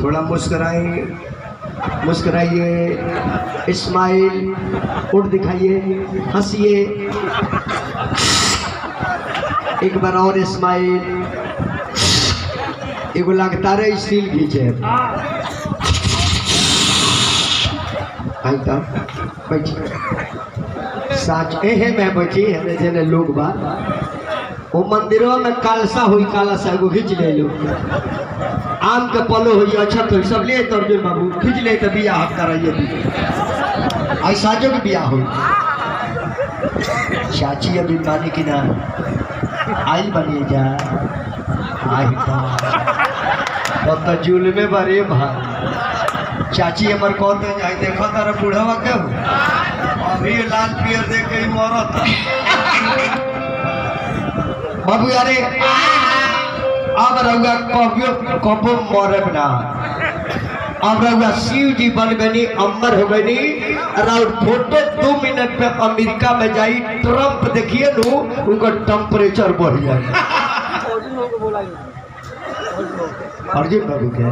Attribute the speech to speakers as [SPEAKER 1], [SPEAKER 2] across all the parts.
[SPEAKER 1] थोड़ा मुस्कुराइए, मुस्कुराइए, स्माइल, उठ दिखाइए, हंसिए, एक बार और स्माइल, एगो लगातार स्टील खींचे। साच एहे में बची है जने लोग बा वो मंदिरों में कालसा हुई, कालसा एगो खींच ले लो, आम के पलो हुई, अच्छा तो सब ले तो अर्जुन बाबू खींच ले तो बियाह कराइए, ऐसा जो भी बियाह हुई। चाची अभी मानी की ना आई बनी जा आई तो जुल्मे बारे भाई चाची हमार कहते जाए देखो तारा बूढ़वा के अभी लाल पियर देख के मरत बाबू यारे अब रहुआ कबो मरब ना, अब रहुआ शिव जी बन गनी, अमर हो गनी। और फोटो 2 मिनट पे अमेरिका में जाई, ट्रंप देखिए नु उनका टेम्परेचर बढ़ जाए। अर्जुन बाबू के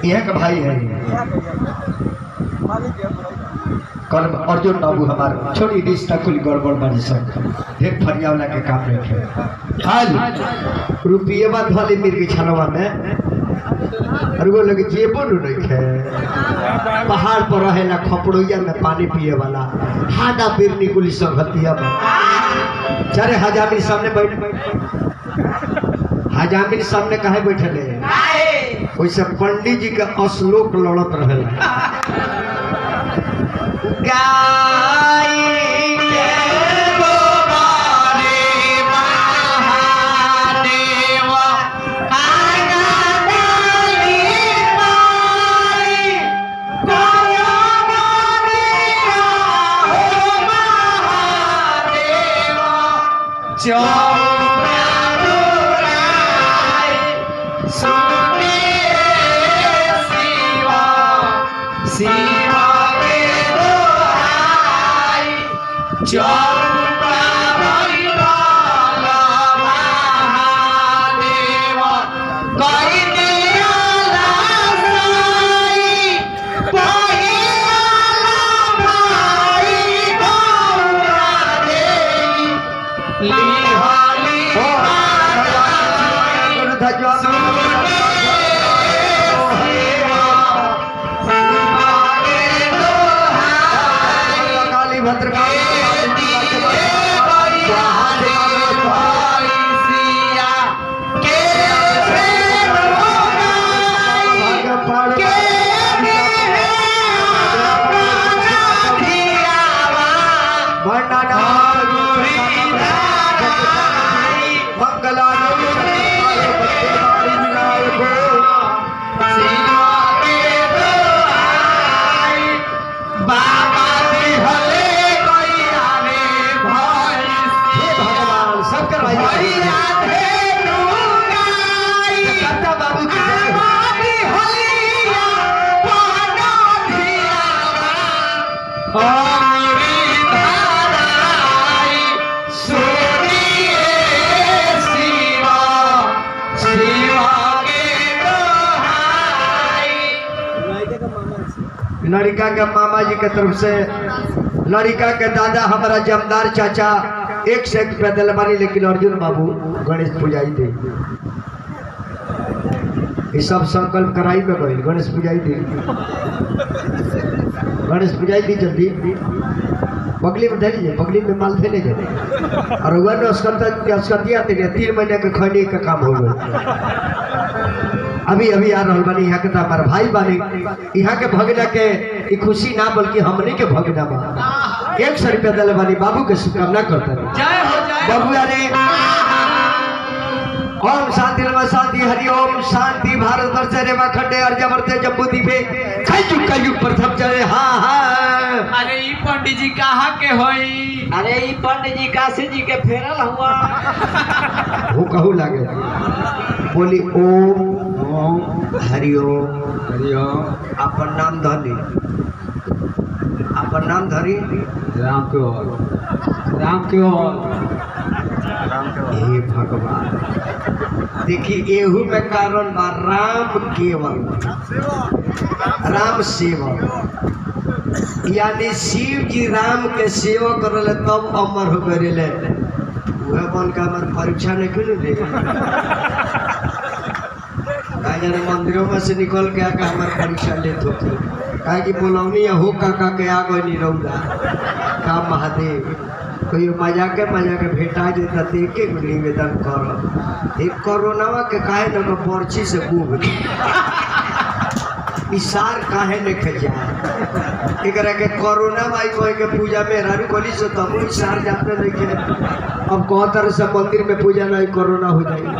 [SPEAKER 1] यह का भाई है कर्म अर्जुन बाबू हमारे छोटी रिश्ता कुल गड़बड़ बनी सब ढेर फरियावला के काम रखे आज रुपये बात वाली मिर्गी छलवा में और वो लगे जेबो रखे पहाड़ पर रहेला खपड़ोइया में पानी पिए वाला हादा बिरनी कुली संगतिया में चारे हजामी सामने बैठ हजामिन सामने काहे बैठे वैसे पंडित जी का श्लोक लड़त रहे। लड़का के मामा जी के तरफ से लड़का के दादा हमारा जमदार चाचा 1 से 1 पैदल मानी, लेकिन अर्जुन बाबू गणेश पूजाई थे ये सब संकल्प कराई में गई गणेश पूजाई थी जल्दी बगली में धरिए बगली में माल फैले जाए और वह अस्कतिया 3 महीने के खैनी का काम हो गया। अभी अभी आ रहा बानी यहाँ के हमारे भाई बानी यहाँ के भगना के खुशी ना बल्कि हमने के भगना बा 100 रुपया दिल बानी बाबू के शुभकामना करता है बाबू यारे ओम शांति नमः शांति हरि ओम शांति भारत वर्ष रेवा खंडे अर्जवर्ते जम्बू द्वीपे कलयुग प्रथम चले। हाँ हाँ
[SPEAKER 2] अरे ई पंडित जी कहाँ के होई?
[SPEAKER 3] अरे ई पंडित जी काशी जी के फेरल हुआ
[SPEAKER 1] वो कहू लागे बोली ओम हरि ओम अपन नाम धरी
[SPEAKER 2] राम के
[SPEAKER 1] हे भगवान देखिए एहू में कारण बा राम केवल राम सेवक यानी शिव जी राम के सेवा करले तब अमर हो गए वह बन का हमारे परीक्षा नहीं क्यों दे जाने मंदिरों में से निकल के आकर हमारे परीक्षा लेते होते कहा कि बोलौनी हो काका के आ गई नहीं रहूँगा का महादेव कोई मजा के भेटा देता तो एक एक निवेदन कर एक कोरोनावा के काहे न पर्ची से खूब इशार काहे न खजा एक के कोरोना माई कोई के पूजा में रारू कोली से तब इशार जाते नहीं के अब कौन तरह से मंदिर में पूजा नहीं कोरोना हो जाएगी।